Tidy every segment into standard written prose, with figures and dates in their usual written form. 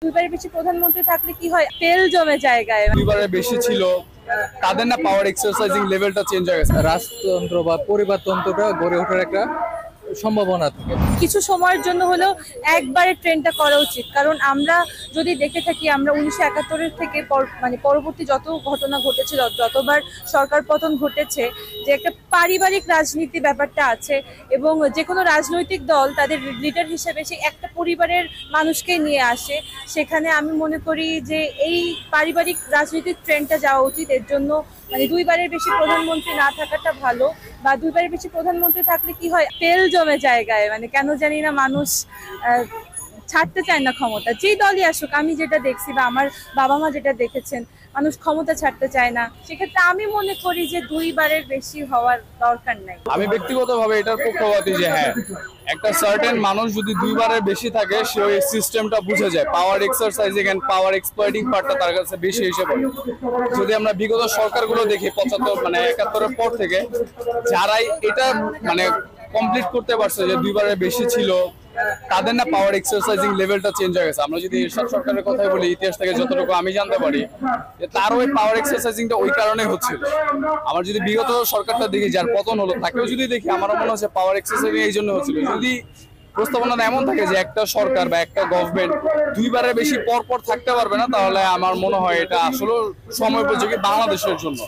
দুইবারের বেশি প্রধানমন্ত্রী থাকলে কি হয়, তেল জমে জায়গায়। দুইবারের বেশি ছিল, তাদের না পাওয়ার এক্সারসাইজিং লেভেলটা চেঞ্জ হয়ে গেছে। রাজতন্ত্র বা পরিবারতন্ত্রটা গড়ে ওঠার একটা সম্ভাবনা থাকে। কিছু সময়ের জন্য হলেও একবারে ট্রেনটা করা উচিত, কারণ আমরা যদি দেখে থাকি, আমরা 1971 থেকে পরবর্তী যত ঘটনা ঘটেছিল, যতবার সরকার পতন ঘটেছে, যে একটা পারিবারিক রাজনীতি ব্যাপারটা আছে, এবং যে কোনো রাজনৈতিক দল তাদের লিডার হিসেবে সেই একটা পরিবারের মানুষকে নিয়ে আসে। সেখানে আমি মনে করি যে এই পারিবারিক রাজনীতির ট্রেন্ডটা যাওয়া উচিত। এর জন্য দুইবারের বেশি প্রধানমন্ত্রী না থাকাটা ভালো, বা দুইবারের বেশি প্রধানমন্ত্রী থাকলে কি হয়, তেল জমে জায়গায়। কেন জানি না মানুষ ছাড়তে চায় না ক্ষমতা, যেই দলই আসুক। আমি যেটা দেখছি বা আমার বাবা মা যেটা দেখেছেন, মানুষ ক্ষমতা ছাড়তে চায় না। সেক্ষেত্রে আমি মনে করি যে দুইবারের বেশি হওয়ার দরকার নাই। আমি ব্যক্তিগতভাবে এটার পক্ষপাতী যে হ্যাঁ, একটা সার্টেন মানুষ যদি দুইবারের বেশি থাকে, সে ওই সিস্টেমটা বুঝে যায়, পাওয়ার এক্সারসাইজিং এন্ড পাওয়ার এক্সপ্লয়েটিং পার্টটা তার কাছে বেশি হিসেবে। যদি আমরা বিগত সরকারগুলো দেখি 71-এর পর থেকে, যারাই এটা কমপ্লিট করতে পারছে, যে দুইবারের বেশি ছিল, তাদের না পাওয়ার এক্সারসাইজিং লেভেলটা চেঞ্জ হয়ে গেছে। আমরা যদি এরশাদ সরকারের কথাই বলি, ইতিহাস থেকে যতটুকু আমি জানতে পারি, যে তার ওই পাওয়ার এক্সারসাইজিংটা ওই কারণেই হচ্ছিল। আমার যদি বিগত সরকারটা দেখি, যার পতন হলো, তাকেও যদি দেখি, আমারও মনে হচ্ছে পাওয়ার এক্সারসাইজিং এই জন্য হচ্ছিল। যদি প্রস্তাবনাটা এমন থাকে যে একটা সরকার বা একটা গভর্নমেন্ট দুইবারের বেশি পর থাকতে পারবে না, তাহলে আমার মনে হয় এটা আসলে সময়োপযোগী বাংলাদেশের জন্য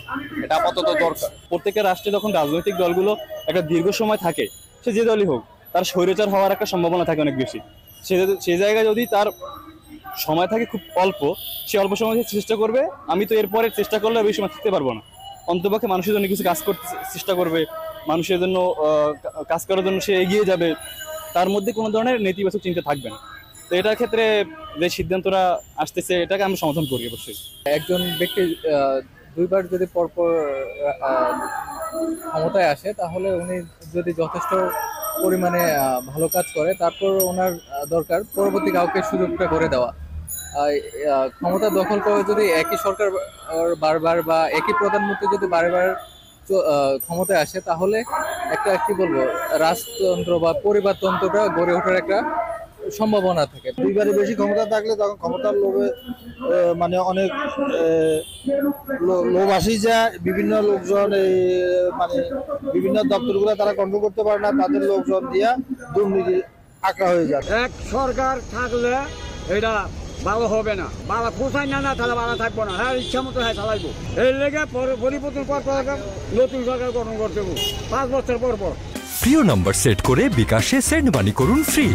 এটা আপাতত দরকার। প্রত্যেকটা রাষ্ট্রে যখন রাজনৈতিক দলগুলো একটা দীর্ঘ সময় থাকে, সে যে দলই হোক, তার স্বৈরাচার হওয়ার একটা সম্ভাবনা থাকে অনেক বেশি। সেই জায়গায় যদি তার সময় থাকে খুব অল্প, সে অল্প সময় চেষ্টা করবে, আমি তো এরপরে চেষ্টা করলে বেশি সময় থাকতে পারবো না, অন্তপক্ষে মানুষের জন্য কিছু কাজ করতে চেষ্টা করবে, মানুষের জন্য কাজ করার জন্য সে এগিয়ে যাবে, তার মধ্যে কোনো ধরনের নেতিবাচক চিন্তা থাকবে না। তো এটার ক্ষেত্রে যে সিদ্ধান্তটা আসতেছে, এটাকে আমি সমর্থন করি অবশ্যই। একজন ব্যক্তি দুইবার যদি পরপর ক্ষমতায় আসে, তাহলে উনি যদি যথেষ্ট পরিমাণে ভালো কাজ করে, তারপর ওনার দরকার পরবর্তী কাউকে সুযোগটা করে দেওয়া। ক্ষমতা দখল করে যদি একই সরকার বারবার বা একই প্রধানমন্ত্রী যদি বারবার ক্ষমতায় আসে, তাহলে একটা কি বলবো, রাজতন্ত্র বা পরিবারতন্ত্রটা গড়ে ওঠার একটা সম্ভাবনা থাকে। দুইবারে বেশি ক্ষমতা থাকলে তখন ক্ষমতার লোভে অনেক লোভ আসি যায়। বিভিন্ন লোকজন বিভিন্ন দপ্তরগুলো তারা কন্ট্রোল করতে পারে না, তাদের লোকজন দিয়া দুর্নীতি আঁকড়া হয়ে যায়। এক সরকার থাকলে এটা ভালো হবে না, ভালো পোষায় না, তাহলে ভালো থাকবো না। হ্যাঁ, ইচ্ছা মতো হ্যাঁ চালাইবো। এর লেগে পরিবর্তন পর নতুন সরকার গঠন করতে 5 বছর পর। প্রিয় নম্বর সেট করে বিকাশে সেন্ড মানি করুন ফ্রি।